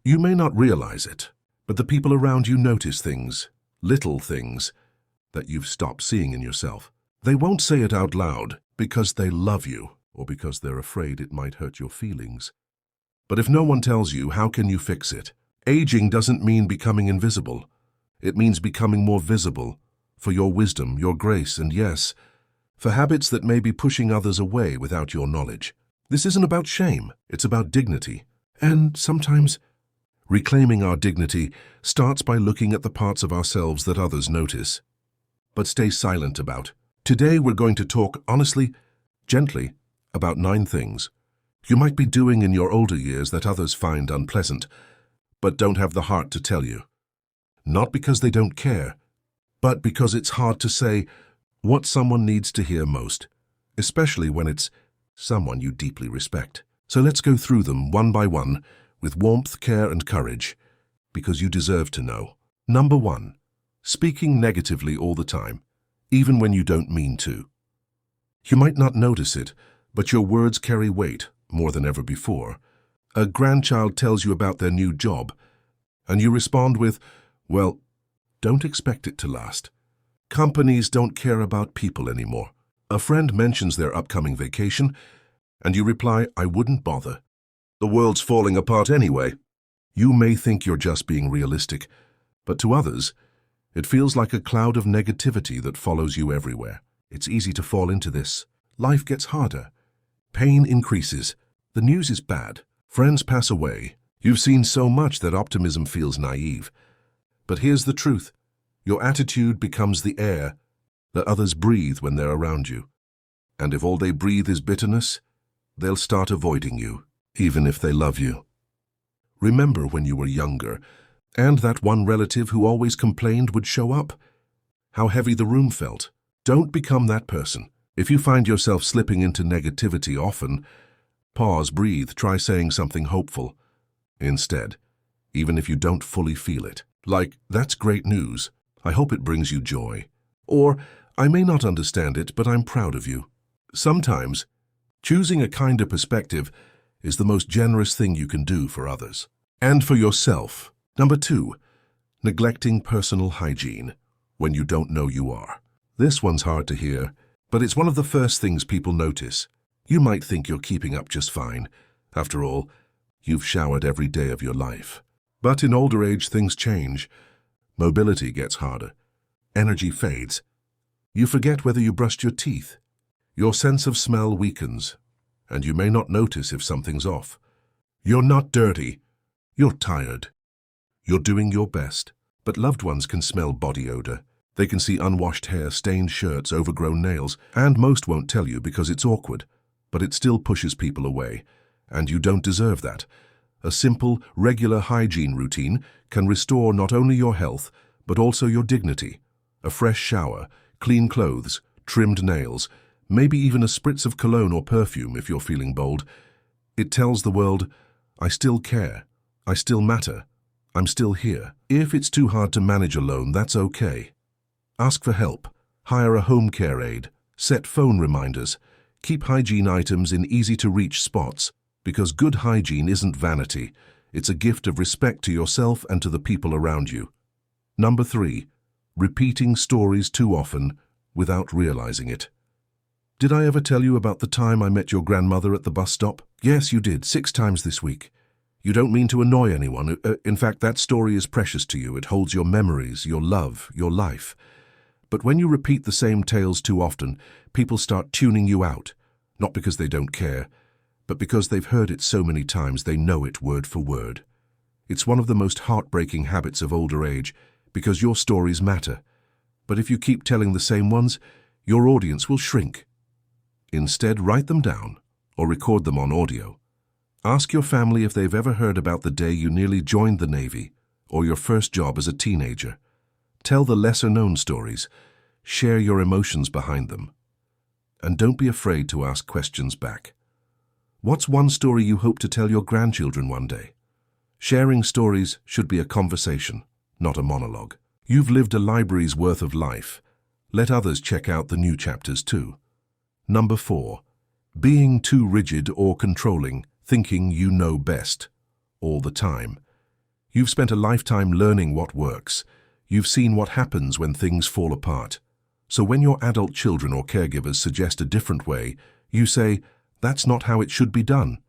You may not realize it, but the people around you notice things, little things, that you've stopped seeing in yourself. They won't say it out loud because they love you or because they're afraid it might hurt your feelings. But if no one tells you, how can you fix it? Aging doesn't mean becoming invisible. It means becoming more visible for your wisdom, your grace, and yes, for habits that may be pushing others away without your knowledge. This isn't about shame, it's about dignity. And sometimes reclaiming our dignity starts by looking at the parts of ourselves that others notice, but stay silent about. Today we're going to talk honestly, gently, about 9 things you might be doing in your older years that others find unpleasant, but don't have the heart to tell you. Not because they don't care, but because it's hard to say what someone needs to hear most, especially when it's someone you deeply respect. So let's go through them one by one with warmth, care, and courage, because you deserve to know. Number 1. Speaking negatively all the time, even when you don't mean to. You might not notice it, but your words carry weight more than ever before. A grandchild tells you about their new job, and you respond with, well, don't expect it to last. Companies don't care about people anymore. A friend mentions their upcoming vacation, and you reply, I wouldn't bother. The world's falling apart anyway. You may think you're just being realistic, but to others, it feels like a cloud of negativity that follows you everywhere. It's easy to fall into this. Life gets harder. Pain increases. The news is bad. Friends pass away. You've seen so much that optimism feels naive. But here's the truth. Your attitude becomes the air that others breathe when they're around you. And if all they breathe is bitterness, they'll start avoiding you, even if they love you. Remember when you were younger, and that one relative who always complained would show up? How heavy the room felt. Don't become that person. If you find yourself slipping into negativity often, pause, breathe, try saying something hopeful instead, even if you don't fully feel it. Like, that's great news. I hope it brings you joy. Or, I may not understand it, but I'm proud of you. Sometimes, choosing a kinder perspective is the most generous thing you can do for others. And for yourself. Number 2, neglecting personal hygiene when you don't know you are. This one's hard to hear, but it's one of the first things people notice. You might think you're keeping up just fine. After all, you've showered every day of your life. But in older age, things change. Mobility gets harder. Energy fades. You forget whether you brushed your teeth. Your sense of smell weakens, and you may not notice if something's off. You're not dirty. You're tired. You're doing your best. But loved ones can smell body odor. They can see unwashed hair, stained shirts, overgrown nails, and most won't tell you because it's awkward. But it still pushes people away, and you don't deserve that. A simple, regular hygiene routine can restore not only your health, but also your dignity. A fresh shower, clean clothes, trimmed nails, maybe even a spritz of cologne or perfume if you're feeling bold. It tells the world, I still care, I still matter, I'm still here. If it's too hard to manage alone, that's okay. Ask for help, hire a home care aide, set phone reminders, keep hygiene items in easy-to-reach spots, because good hygiene isn't vanity, it's a gift of respect to yourself and to the people around you. Number 3, repeating stories too often without realizing it. Did I ever tell you about the time I met your grandmother at the bus stop? Yes, you did, 6 times this week. You don't mean to annoy anyone. In fact, that story is precious to you. It holds your memories, your love, your life. But when you repeat the same tales too often, people start tuning you out, not because they don't care, but because they've heard it so many times they know it word for word. It's one of the most heartbreaking habits of older age, because your stories matter. But if you keep telling the same ones, your audience will shrink. Instead, write them down or record them on audio. Ask your family if they've ever heard about the day you nearly joined the Navy or your first job as a teenager. Tell the lesser-known stories. Share your emotions behind them. And don't be afraid to ask questions back. What's one story you hope to tell your grandchildren one day? Sharing stories should be a conversation, not a monologue. You've lived a library's worth of life. Let others check out the new chapters too. Number 4, being too rigid or controlling, thinking you know best all the time. You've spent a lifetime learning what works. You've seen what happens when things fall apart. So when your adult children or caregivers suggest a different way, you say, "That's not how it should be done."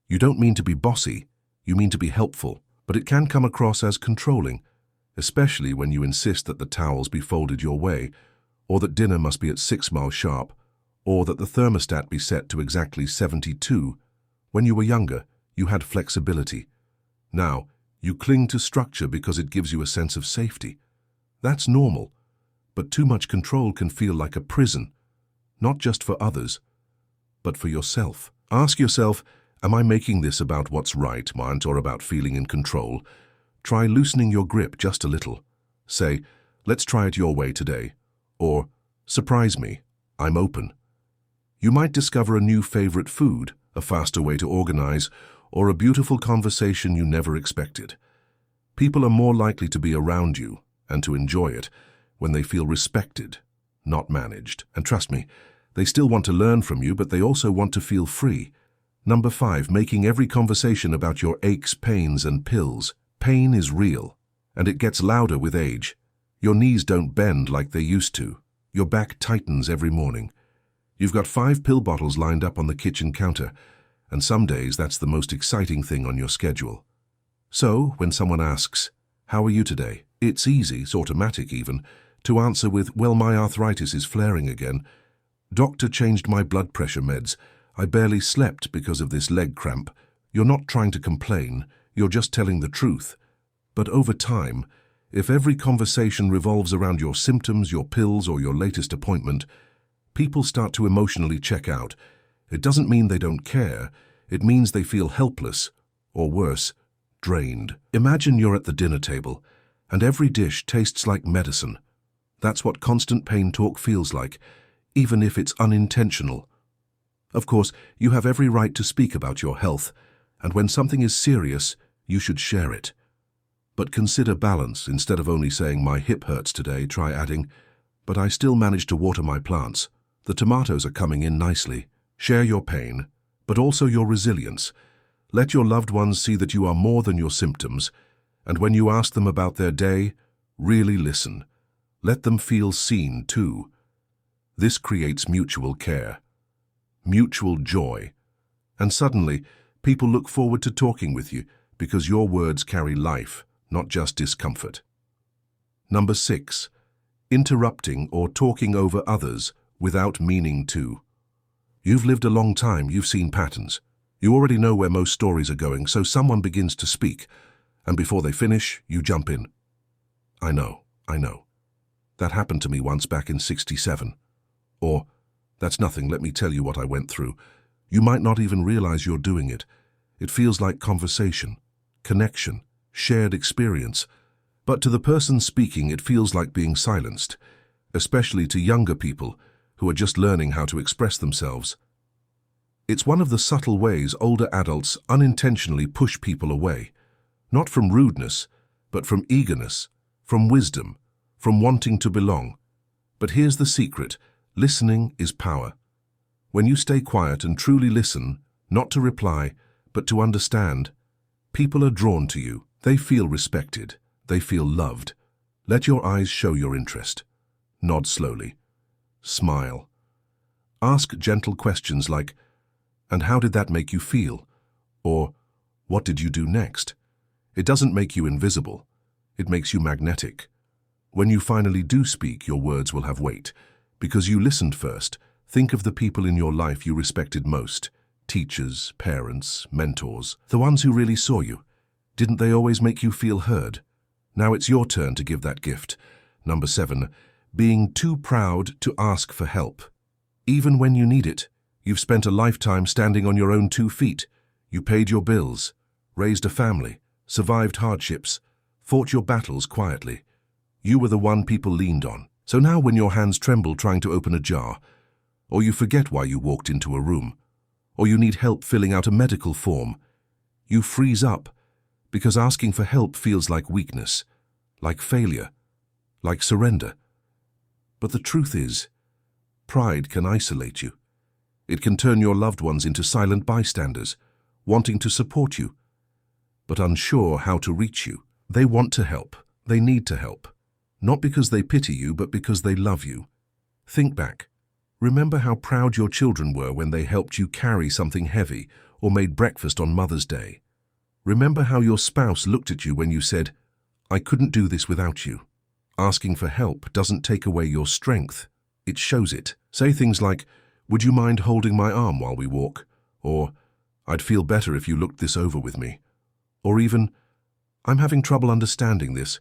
You don't mean to be bossy, you mean to be helpful, but it can come across as controlling, especially when you insist that the towels be folded your way, or that dinner must be at 6 miles sharp, or that the thermostat be set to exactly 72. When you were younger, you had flexibility. Now, you cling to structure because it gives you a sense of safety. That's normal, but too much control can feel like a prison, not just for others, but for yourself. Ask yourself, am I making this about what's right, or about feeling in control? Try loosening your grip just a little. Say, "Let's try it your way today," or "Surprise me, I'm open." You might discover a new favorite food, a faster way to organize, or a beautiful conversation you never expected. People are more likely to be around you and to enjoy it when they feel respected, not managed. And trust me, they still want to learn from you, but they also want to feel free. Number 5, making every conversation about your aches, pains, and pills. Pain is real, and it gets louder with age. Your knees don't bend like they used to. Your back tightens every morning. You've got 5 pill bottles lined up on the kitchen counter, and some days that's the most exciting thing on your schedule. So, when someone asks, "How are you today?" it's easy, it's automatic even, to answer with, "Well, my arthritis is flaring again. Doctor changed my blood pressure meds. I barely slept because of this leg cramp." You're not trying to complain, you're just telling the truth. But over time, if every conversation revolves around your symptoms, your pills, or your latest appointment, people start to emotionally check out. It doesn't mean they don't care, it means they feel helpless, or worse, drained. Imagine you're at the dinner table, and every dish tastes like medicine. That's what constant pain talk feels like, even if it's unintentional. Of course, you have every right to speak about your health, and when something is serious, you should share it. But consider balance. Instead of only saying, "My hip hurts today," try adding, "But I still managed to water my plants. The tomatoes are coming in nicely." Share your pain, but also your resilience. Let your loved ones see that you are more than your symptoms, and when you ask them about their day, really listen. Let them feel seen too. This creates mutual care, mutual joy, and suddenly people look forward to talking with you because your words carry life, not just discomfort. Number 6, interrupting or talking over others without meaning to. You've lived a long time, you've seen patterns. You already know where most stories are going, so someone begins to speak, and before they finish, you jump in. I know. That happened to me once back in '67. Or, "That's nothing, let me tell you what I went through." You might not even realize you're doing it. It feels like conversation, connection, shared experience. But to the person speaking, it feels like being silenced, especially to younger people who are just learning how to express themselves. It's one of the subtle ways older adults unintentionally push people away, not from rudeness, but from eagerness, from wisdom, from wanting to belong. But here's the secret: listening is power. When you stay quiet and truly listen, not to reply, but to understand, people are drawn to you. They feel respected. They feel loved. Let your eyes show your interest. Nod slowly. Smile. Ask gentle questions like, "And how did that make you feel?" Or, "What did you do next?" It doesn't make you invisible. It makes you magnetic. When you finally do speak, your words will have weight, because you listened first. Think of the people in your life you respected most. Teachers, parents, mentors, the ones who really saw you. Didn't they always make you feel heard? Now it's your turn to give that gift. Number 7, being too proud to ask for help. Even when you need it, you've spent a lifetime standing on your own 2 feet. You paid your bills, raised a family, survived hardships, fought your battles quietly. You were the one people leaned on. So now when your hands tremble trying to open a jar, or you forget why you walked into a room, or you need help filling out a medical form, you freeze up, because asking for help feels like weakness, like failure, like surrender. But the truth is, pride can isolate you. It can turn your loved ones into silent bystanders, wanting to support you. but unsure how to reach you. They want to help. They need to help. Not because they pity you, but because they love you. Think back. Remember how proud your children were when they helped you carry something heavy or made breakfast on Mother's Day. Remember how your spouse looked at you when you said, "I couldn't do this without you." Asking for help doesn't take away your strength. It shows it. Say things like, "Would you mind holding my arm while we walk?" Or, "I'd feel better if you looked this over with me." Or even, "I'm having trouble understanding this.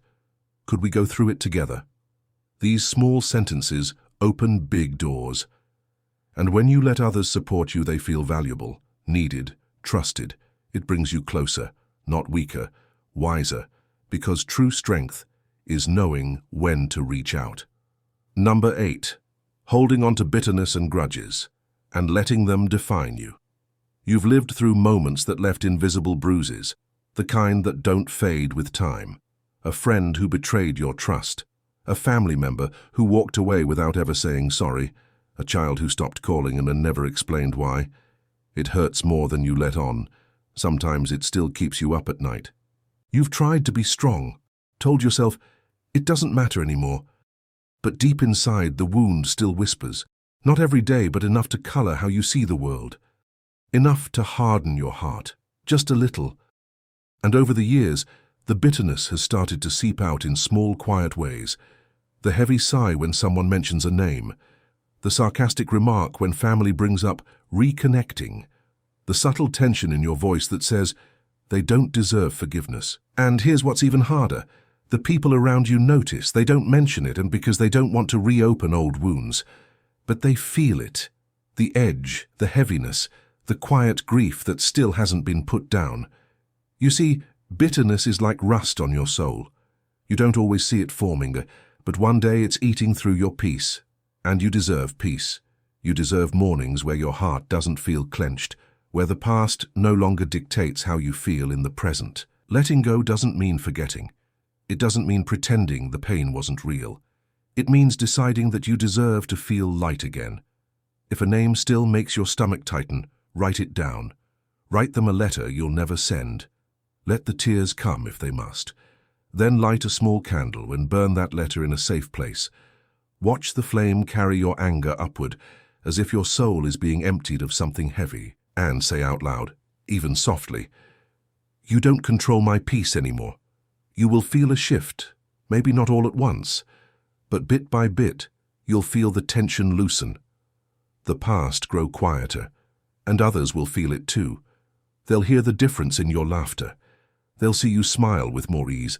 Could we go through it together?" These small sentences open big doors. And when you let others support you, they feel valuable, needed, trusted. It brings you closer, not weaker, wiser, because true strength is knowing when to reach out. Number 8, holding on to bitterness and grudges, and letting them define you. You've lived through moments that left invisible bruises, the kind that don't fade with time. A friend who betrayed your trust, a family member who walked away without ever saying sorry, a child who stopped calling and never explained why. It hurts more than you let on. Sometimes it still keeps you up at night. You've tried to be strong, told yourself, "It doesn't matter anymore." But deep inside, the wound still whispers, not every day, but enough to color how you see the world. Enough to harden your heart, just a little. And over the years, the bitterness has started to seep out in small, quiet ways. The heavy sigh when someone mentions a name. The sarcastic remark when family brings up reconnecting. The subtle tension in your voice that says, they don't deserve forgiveness. And here's what's even harder. The people around you notice. They don't mention it, and because they don't want to reopen old wounds. But they feel it. The edge, the heaviness, the quiet grief that still hasn't been put down. You see, bitterness is like rust on your soul. You don't always see it forming, but one day it's eating through your peace. And you deserve peace. You deserve mornings where your heart doesn't feel clenched, where the past no longer dictates how you feel in the present. Letting go doesn't mean forgetting. It doesn't mean pretending the pain wasn't real. It means deciding that you deserve to feel light again. If a name still makes your stomach tighten, write it down. Write them a letter you'll never send. Let the tears come if they must. Then light a small candle and burn that letter in a safe place. Watch the flame carry your anger upward, as if your soul is being emptied of something heavy, and say out loud, even softly, "You don't control my peace anymore." You will feel a shift, maybe not all at once, but bit by bit, you'll feel the tension loosen. The past grow quieter, and others will feel it too. They'll hear the difference in your laughter. They'll see you smile with more ease.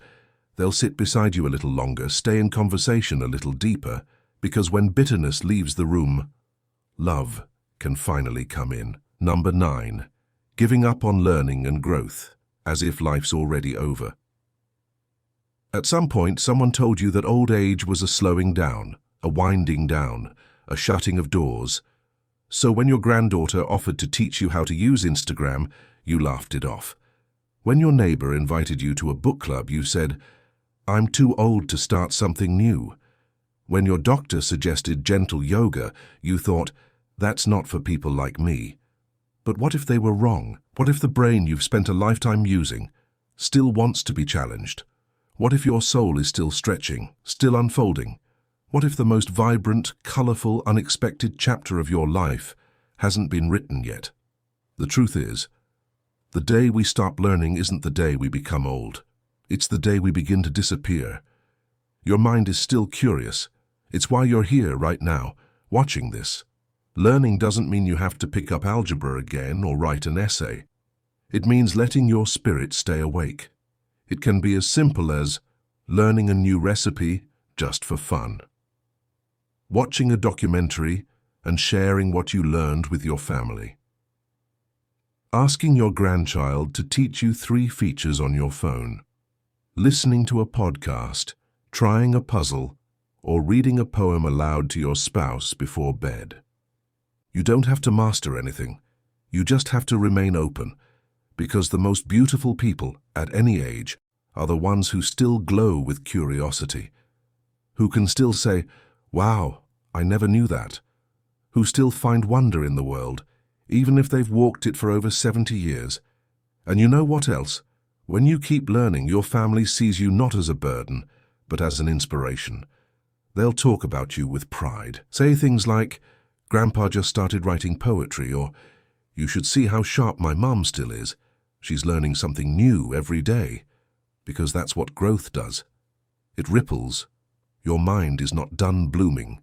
They'll sit beside you a little longer, stay in conversation a little deeper, because when bitterness leaves the room, love can finally come in. Number 9, giving up on learning and growth, as if life's already over. At some point, someone told you that old age was a slowing down, a winding down, a shutting of doors. So when your granddaughter offered to teach you how to use Instagram, you laughed it off. When your neighbor invited you to a book club, you said, "I'm too old to start something new." When your doctor suggested gentle yoga, you thought, "That's not for people like me." But what if they were wrong? What if the brain you've spent a lifetime using still wants to be challenged? What if your soul is still stretching, still unfolding? What if the most vibrant, colorful, unexpected chapter of your life hasn't been written yet? The truth is, the day we stop learning isn't the day we become old. It's the day we begin to disappear. Your mind is still curious. It's why you're here right now, watching this. Learning doesn't mean you have to pick up algebra again or write an essay. It means letting your spirit stay awake. It can be as simple as learning a new recipe just for fun, watching a documentary and sharing what you learned with your family, asking your grandchild to teach you 3 features on your phone, listening to a podcast, trying a puzzle, or reading a poem aloud to your spouse before bed. You don't have to master anything. You just have to remain open, because the most beautiful people at any age are the ones who still glow with curiosity, who can still say, "Wow, I never knew that," who still find wonder in the world, even if they've walked it for over 70 years. And you know what else? When you keep learning, your family sees you not as a burden, but as an inspiration. They'll talk about you with pride. Say things like, "Grandpa just started writing poetry," or "You should see how sharp my mum still is. She's learning something new every day." Because that's what growth does. It ripples. Your mind is not done blooming,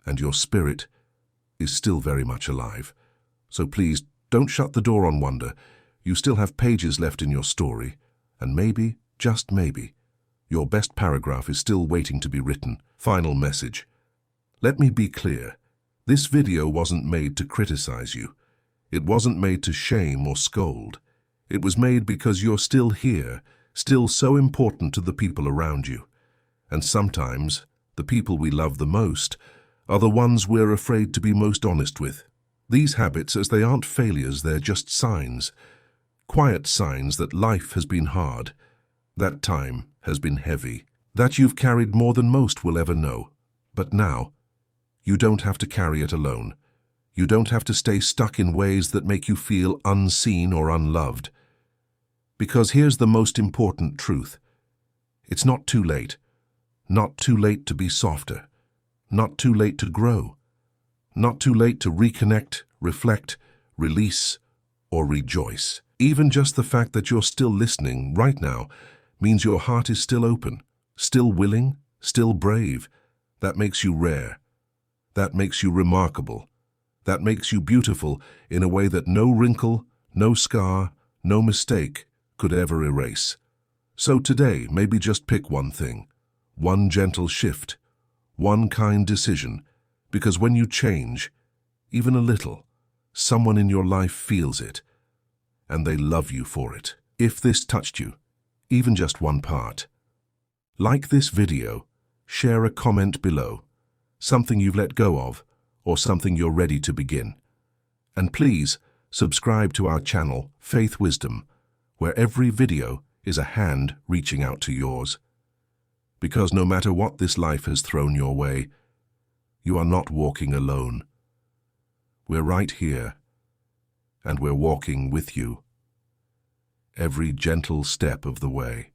and your spirit is still very much alive. So please, don't shut the door on wonder. You still have pages left in your story, and maybe, just maybe, your best paragraph is still waiting to be written. Final message. Let me be clear. This video wasn't made to criticize you. It wasn't made to shame or scold. It was made because you're still here, still so important to the people around you. And sometimes, the people we love the most are the ones we're afraid to be most honest with. These habits, as they aren't failures, they're just signs. Quiet signs that life has been hard, that time has been heavy, that you've carried more than most will ever know. But now, you don't have to carry it alone. You don't have to stay stuck in ways that make you feel unseen or unloved. Because here's the most important truth. It's not too late. Not too late to be softer. Not too late to grow. Not too late to reconnect, reflect, release, or rejoice. Even just the fact that you're still listening right now means your heart is still open, still willing, still brave. That makes you rare. That makes you remarkable. That makes you beautiful in a way that no wrinkle, no scar, no mistake could ever erase. So today, maybe just pick one thing, one gentle shift, one kind decision, because when you change, even a little, someone in your life feels it, and they love you for it. If this touched you, even just one part, like this video, share a comment below, something you've let go of, or something you're ready to begin. And please, subscribe to our channel, Faith Wisdom, where every video is a hand reaching out to yours. Because no matter what this life has thrown your way, you are not walking alone. We're right here, and we're walking with you, every gentle step of the way.